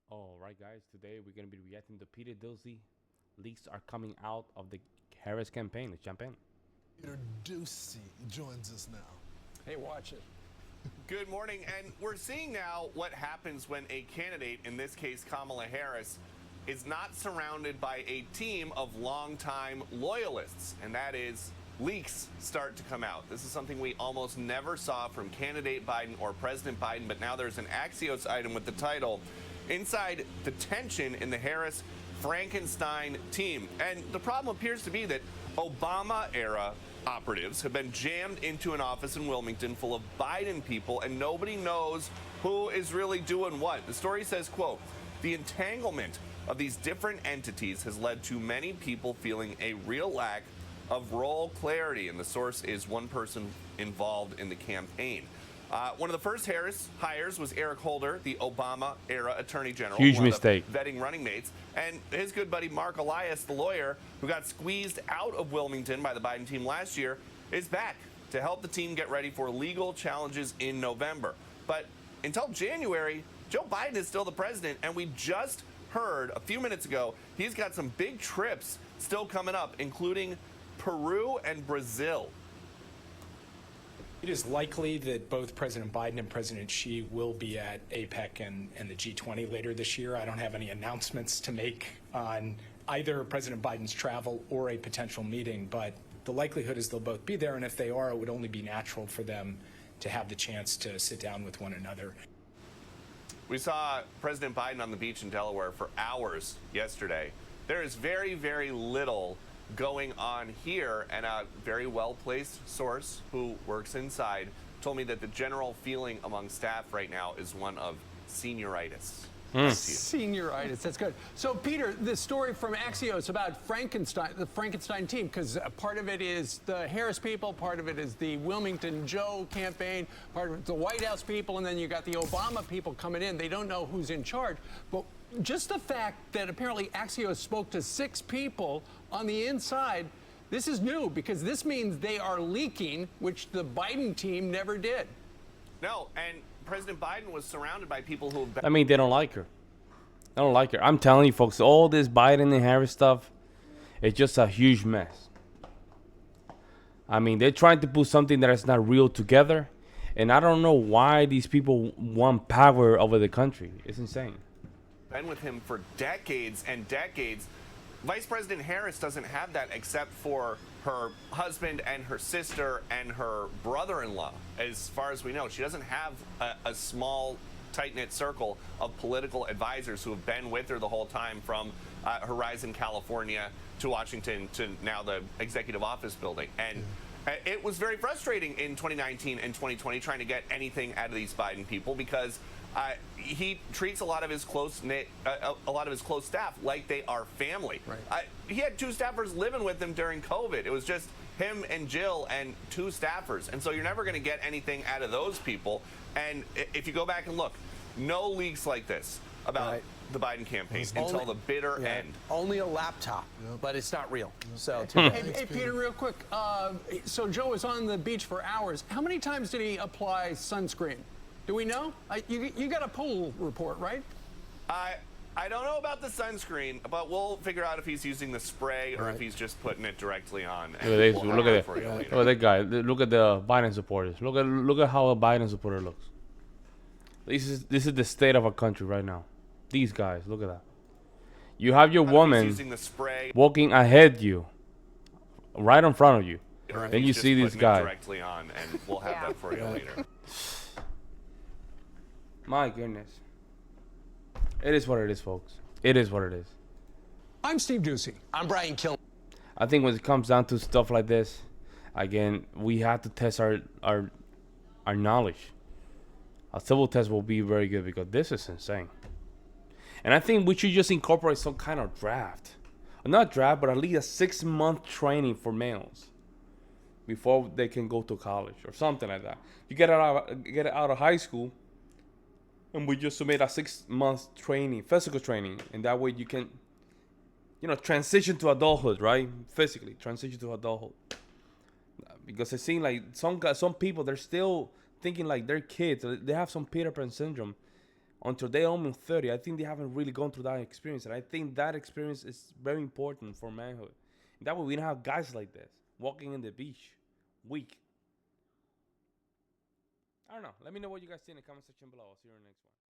All right, guys. Today we're gonna be reacting to Peter Doocy. Leaks are coming out of the Harris campaign, the campaign. Peter Doocy joins us now. Hey, watch it. Good morning, and we're seeing now what happens when a candidate, in this case Kamala Harris, is not surrounded by a team of longtime loyalists, and that is leaks start to come out. This is something we almost never saw from candidate Biden or President Biden, but now there's an Axios item with the title, Inside the Tension in the Harris Frankenstein Team. And the problem appears to be that Obama-era operatives have been jammed into an office in Wilmington full of Biden people, and nobody knows who is really doing what. The story says, quote, the entanglement of these different entities has led to many people feeling a real lack of role clarity, and the source is one person involved in the campaign. One of the first Harris hires was Eric Holder, the Obama-era Attorney General. Huge one of the mistake. vetting running mates, and his good buddy Mark Elias, the lawyer who got squeezed out of Wilmington by the Biden team last year, is back to help the team get ready for legal challenges in November. But until January, Joe Biden is still the president, and we just heard a few minutes ago he's got some big trips still coming up, including Peru and Brazil. It is likely that both President Biden and President Xi will be at APEC and the G20 later this year. I don't have any announcements to make on either President Biden's travel or a potential meeting, but the likelihood is they'll both be there, and if they are, it would only be natural for them to have the chance to sit down with one another. We saw President Biden on the beach in Delaware for hours yesterday. There is very, very little going on here, and a very well-placed source who works inside told me that the general feeling among staff right now is one of senioritis. Senioritis, that's good. So, Peter, the story from Axios about Frankenstein, the Frankenstein team, because part of it is the Harris people, part of it is the Wilmington Joe campaign, part of it the White House people, and then you got the Obama people coming in. They don't know who's in charge. But just the fact that apparently Axios spoke to 6 people on the inside, this is new, because this means they are leaking, which the Biden team never did. No, and President Biden was surrounded by people who have been. I mean, they don't like her. They don't like her. I'm telling you, folks, all this Biden and Harris stuff, it's just a huge mess. I mean, they're trying to put something that is not real together, and I don't know why these people want power over the country. It's insane. Been with him for decades and decades. Vice President Harris doesn't have that except for her husband and her sister and her brother-in-law. As far as we know, she doesn't have a small, tight-knit circle of political advisors who have been with her the whole time, from Horizon, California, to Washington, to now the executive office building. And it was very frustrating in 2019 and 2020 trying to get anything out of these Biden people, because he treats a lot of his close staff like they are family. Right. He had 2 staffers living with him during COVID. It was just him and Jill and 2 staffers, and so you're never going to get anything out of those people. And if you go back and look, no leaks like this about the Biden campaign until the bitter end. Only a laptop, but it's not real. So, Hey, Peter, real quick. So Joe was on the beach for hours. How many times did he apply sunscreen? Do we know? You got a poll report, right? I don't know about the sunscreen, but we'll figure out if he's using the spray or if he's just putting it directly on. Look at this. Look at that. Look at that guy. Look at the Biden supporters. Look at how a Biden supporter looks. This is the state of our country right now. These guys. Look at that. You have your woman using the spray walking ahead you, right in front of you, or if and he's you just see this putting it guy. directly on, and we'll have that for you later. My goodness. It is what it is, folks. It is what it is. I'm Steve Doocy. I'm Brian Kilmer. I think when it comes down to stuff like this, again, we have to test our knowledge. A civil test will be very good, because this is insane. And I think we should just incorporate some kind of draft. Not draft, but at least a 6-month training for males before they can go to college or something like that. You get out of high school, and we just submit a 6-month training, physical training, and that way you can, transition to adulthood, right? Physically transition to adulthood. Because it seems like some people, they're still thinking like they're kids. They have some Peter Pan syndrome until they're almost 30. I think they haven't really gone through that experience, and I think that experience is very important for manhood. And that way we don't have guys like this walking in the beach, weak. I don't know. Let me know what you guys think in the comment section below. I'll see you in the next one.